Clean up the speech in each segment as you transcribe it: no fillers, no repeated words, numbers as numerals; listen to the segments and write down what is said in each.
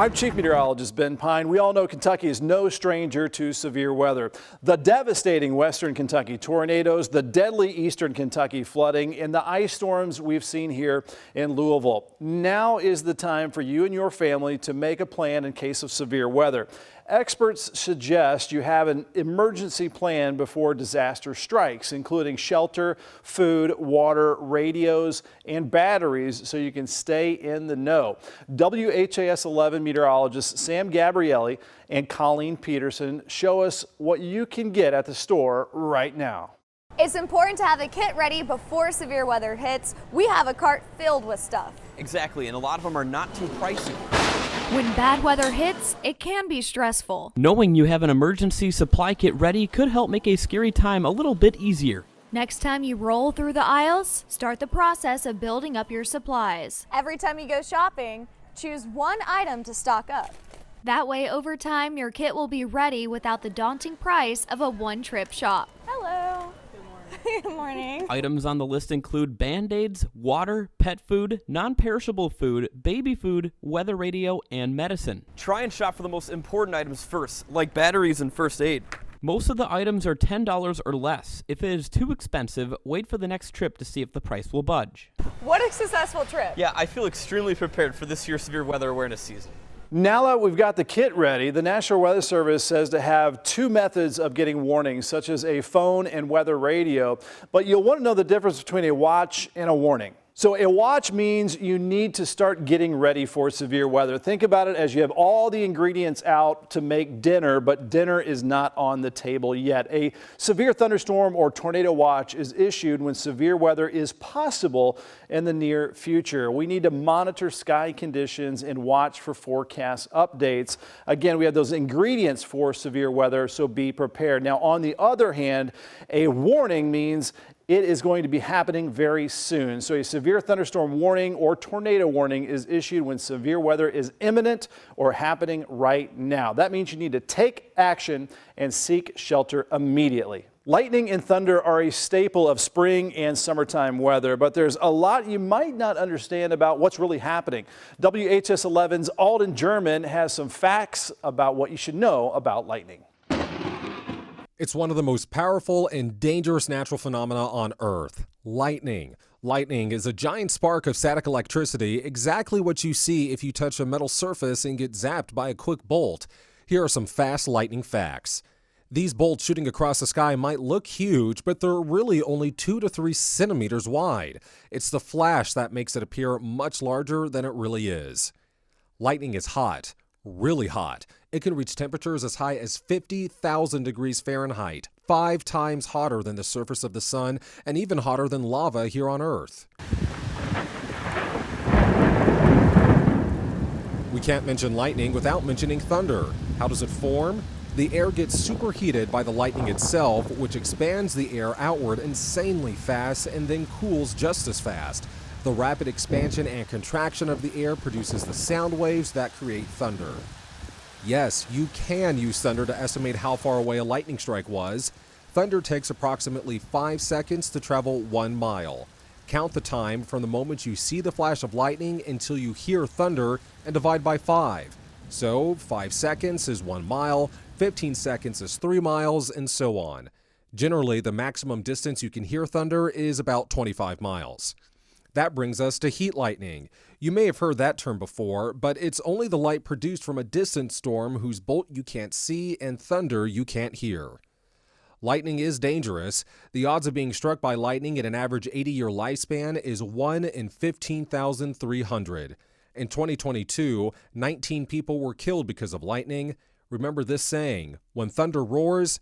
I'm Chief Meteorologist Ben Pine. We all know Kentucky is no stranger to severe weather. The devastating western Kentucky tornadoes, the deadly eastern Kentucky flooding, and the ice storms we've seen here in Louisville. Now is the time for you and your family to make a plan in case of severe weather. Experts suggest you have an emergency plan before disaster strikes, including shelter, food, water, radios, and batteries so you can stay in the know. WHAS11 meteorologists Sam Gabrielli and Colleen Peterson show us what you can get at the store right now. It's important to have the kit ready before severe weather hits. We have a cart filled with stuff. Exactly, and a lot of them are not too pricey. When bad weather hits, it can be stressful. Knowing you have an emergency supply kit ready could help make a scary time a little bit easier. Next time you roll through the aisles, start the process of building up your supplies. Every time you go shopping, choose one item to stock up. That way, over time, your kit will be ready without the daunting price of a one-trip shop. Hello. Good morning. Items on the list include Band-Aids, water, pet food, non-perishable food, baby food, weather radio, and medicine. Try and shop for the most important items first, like batteries and first aid. Most of the items are $10 or less. If it is too expensive, wait for the next trip to see if the price will budge. What a successful trip. Yeah, I feel extremely prepared for this year's severe weather awareness season. Now that we've got the kit ready, the National Weather Service says to have two methods of getting warnings, such as a phone and weather radio. But you'll want to know the difference between a watch and a warning. So a watch means you need to start getting ready for severe weather. Think about it as you have all the ingredients out to make dinner, but dinner is not on the table yet. A severe thunderstorm or tornado watch is issued when severe weather is possible in the near future. We need to monitor sky conditions and watch for forecast updates. Again, we have those ingredients for severe weather, so be prepared. Now, on the other hand, a warning means it is going to be happening very soon. So a severe thunderstorm warning or tornado warning is issued when severe weather is imminent or happening right now. That means you need to take action and seek shelter immediately. Lightning and thunder are a staple of spring and summertime weather, but there's a lot you might not understand about what's really happening. WHS11's Alden German has some facts about what you should know about lightning. It's one of the most powerful and dangerous natural phenomena on Earth, lightning. Lightning is a giant spark of static electricity, exactly what you see if you touch a metal surface and get zapped by a quick bolt. Here are some fast lightning facts. These bolts shooting across the sky might look huge, but they're really only 2 to 3 centimeters wide. It's the flash that makes it appear much larger than it really is. Lightning is hot. Really hot. It can reach temperatures as high as 50,000 degrees Fahrenheit, 5 times hotter than the surface of the sun and even hotter than lava here on Earth. We can't mention lightning without mentioning thunder. How does it form? The air gets superheated by the lightning itself, which expands the air outward insanely fast and then cools just as fast. The rapid expansion and contraction of the air produces the sound waves that create thunder. Yes, you can use thunder to estimate how far away a lightning strike was. Thunder takes approximately 5 seconds to travel 1 mile. Count the time from the moment you see the flash of lightning until you hear thunder and divide by 5. So 5 seconds is 1 mile, 15 seconds is 3 miles, and so on. Generally, the maximum distance you can hear thunder is about 25 miles. That brings us to heat lightning. You may have heard that term before, but it's only the light produced from a distant storm whose bolt you can't see and thunder you can't hear. Lightning is dangerous. The odds of being struck by lightning in an average 80-year lifespan is 1 in 15,300. In 2022, 19 people were killed because of lightning. Remember this saying, when thunder roars,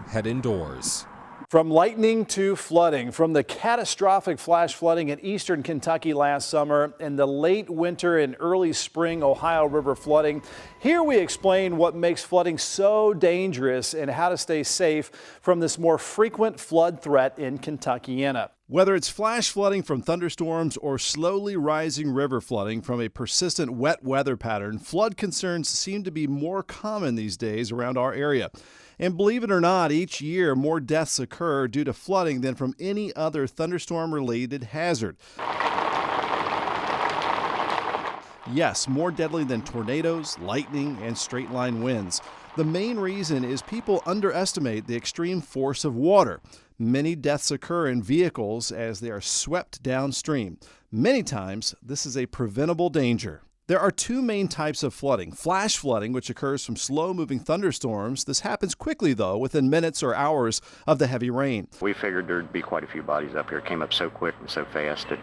head indoors. From lightning to flooding, from the catastrophic flash flooding in eastern Kentucky last summer and the late winter and early spring Ohio River flooding, here we explain what makes flooding so dangerous and how to stay safe from this more frequent flood threat in Kentuckiana. Whether it's flash flooding from thunderstorms or slowly rising river flooding from a persistent wet weather pattern, flood concerns seem to be more common these days around our area. And believe it or not, each year more deaths occur due to flooding than from any other thunderstorm-related hazard. Yes, more deadly than tornadoes, lightning, and straight-line winds. The main reason is people underestimate the extreme force of water. Many deaths occur in vehicles as they are swept downstream. Many times, this is a preventable danger. There are two main types of flooding. Flash flooding, which occurs from slow-moving thunderstorms. This happens quickly, though, within minutes or hours of the heavy rain. We figured there'd be quite a few bodies up here. It came up so quick and so fast that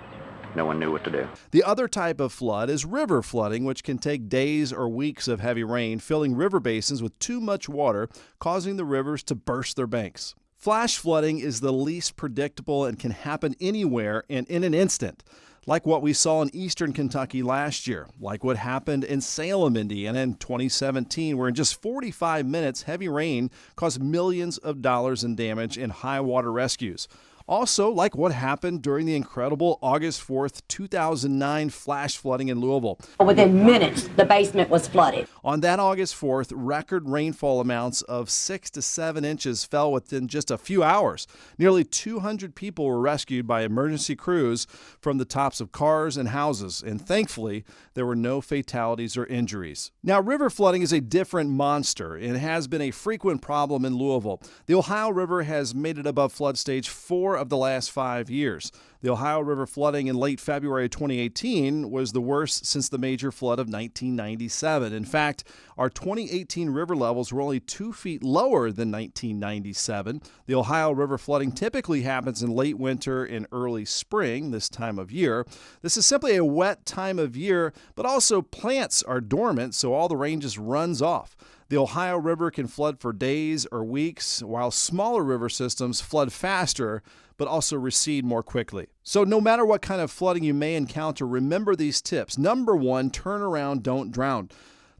no one knew what to do. The other type of flood is river flooding, which can take days or weeks of heavy rain, filling river basins with too much water, causing the rivers to burst their banks. Flash flooding is the least predictable and can happen anywhere and in an instant, like what we saw in eastern Kentucky last year, like what happened in Salem, Indiana in 2017, where in just 45 minutes, heavy rain caused millions of dollars in damage in high water rescues. Also, like what happened during the incredible August 4th, 2009 flash flooding in Louisville. Within minutes, the basement was flooded. On that August 4th, record rainfall amounts of 6 to 7 inches fell within just a few hours. Nearly 200 people were rescued by emergency crews from the tops of cars and houses, and thankfully, there were no fatalities or injuries. Now, river flooding is a different monster and has been a frequent problem in Louisville. The Ohio River has made it above flood stage 4 of the last 5 years. The Ohio River flooding in late February 2018 was the worst since the major flood of 1997. In fact, our 2018 river levels were only 2 feet lower than 1997. The Ohio River flooding typically happens in late winter and early spring this time of year. This is simply a wet time of year, but also plants are dormant, so all the rain just runs off. The Ohio River can flood for days or weeks, while smaller river systems flood faster, but also recede more quickly. So no matter what kind of flooding you may encounter, remember these tips. Number 1, turn around, don't drown.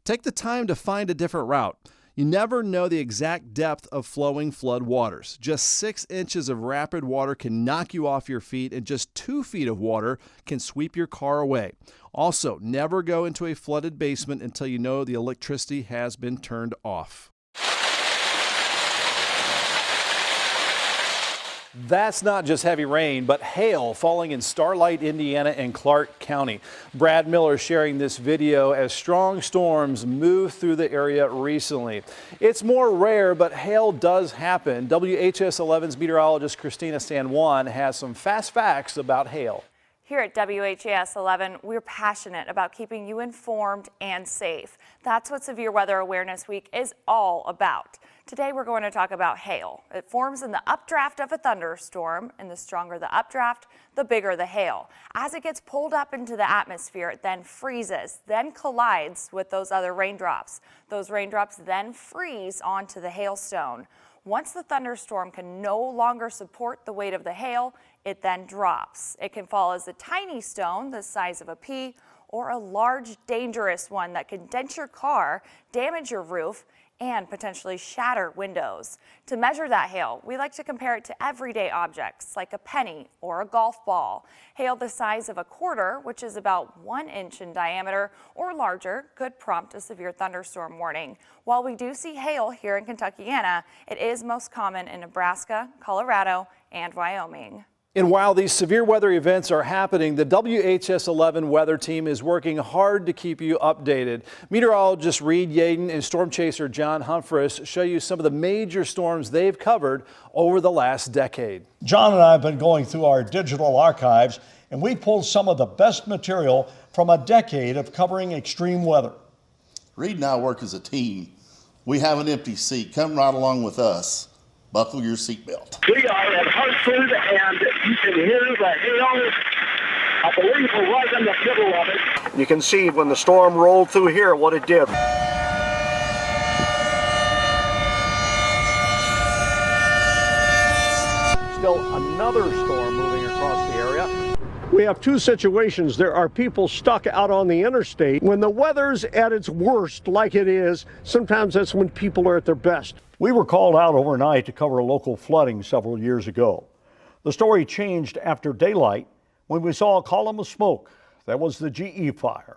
Take the time to find a different route. You never know the exact depth of flowing flood waters. Just 6 inches of rapid water can knock you off your feet, and just 2 feet of water can sweep your car away. Also, never go into a flooded basement until you know the electricity has been turned off. That's not just heavy rain, but hail falling in Starlight, Indiana and Clark County. Brad Miller sharing this video as strong storms move through the area recently. It's more rare, but hail does happen. WHAS11's meteorologist Christina San Juan has some fast facts about hail. Here at WHAS11, we're passionate about keeping you informed and safe. That's what Severe Weather Awareness Week is all about. Today we're going to talk about hail. It forms in the updraft of a thunderstorm, and the stronger the updraft, the bigger the hail. As it gets pulled up into the atmosphere, it then freezes, then collides with those other raindrops. Those raindrops then freeze onto the hailstone. Once the thunderstorm can no longer support the weight of the hail, it then drops. It can fall as a tiny stone the size of a pea, or a large, dangerous one that can dent your car, damage your roof, and potentially shatter windows. To measure that hail, we like to compare it to everyday objects like a penny or a golf ball. Hail the size of a quarter, which is about 1 inch in diameter or larger, could prompt a severe thunderstorm warning. While we do see hail here in Kentuckiana, it is most common in Nebraska, Colorado, and Wyoming. And while these severe weather events are happening, the WHAS11 weather team is working hard to keep you updated. Meteorologist Reed Yaden and storm chaser John Humphreys show you some of the major storms they've covered over the last decade. John and I have been going through our digital archives, and we pulled some of the best material from a decade of covering extreme weather. Reed and I work as a team. We have an empty seat. Come right along with us. Buckle your seatbelt. We are at Hartford, and you can hear the hail. I believe we're right in the middle of it. You can see when the storm rolled through here what it did. Still another storm moving across the area. We have two situations. There are people stuck out on the interstate. When the weather's at its worst, like it is, sometimes that's when people are at their best. We were called out overnight to cover local flooding several years ago. The story changed after daylight when we saw a column of smoke. That was the GE fire.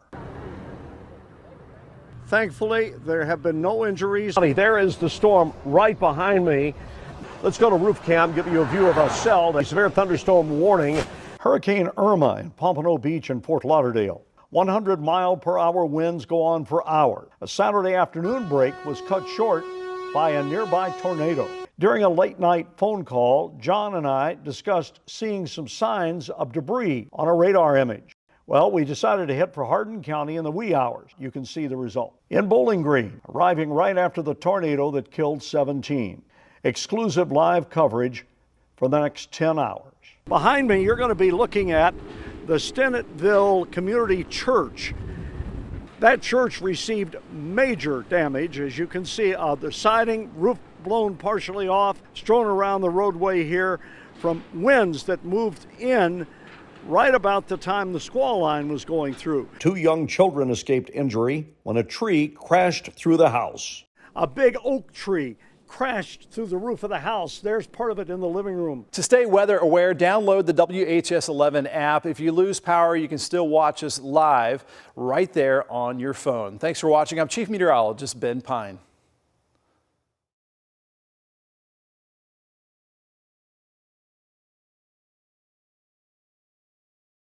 Thankfully, there have been no injuries. There is the storm right behind me. Let's go to roof cam, give you a view of a cell. A severe thunderstorm warning. Hurricane Irma in Pompano Beach and Fort Lauderdale. 100-mile-per-hour winds go on for hours. A Saturday afternoon break was cut short by a nearby tornado. During a late-night phone call, John and I discussed seeing some signs of debris on a radar image. Well, we decided to hit for Hardin County in the wee hours. You can see the result. In Bowling Green, arriving right after the tornado that killed 17. Exclusive live coverage for the next 10 hours. Behind me, you're going to be looking at the Stenettville Community Church. That church received major damage. As you can see, the siding, roof blown partially off, strewn around the roadway here from winds that moved in right about the time the squall line was going through. 2 young children escaped injury when a tree crashed through the house. A big oak tree crashed through the roof of the house. There's part of it in the living room. To stay weather aware, download the WHAS11 app. If you lose power, you can still watch us live right there on your phone. Thanks for watching. I'm Chief Meteorologist Ben Pine.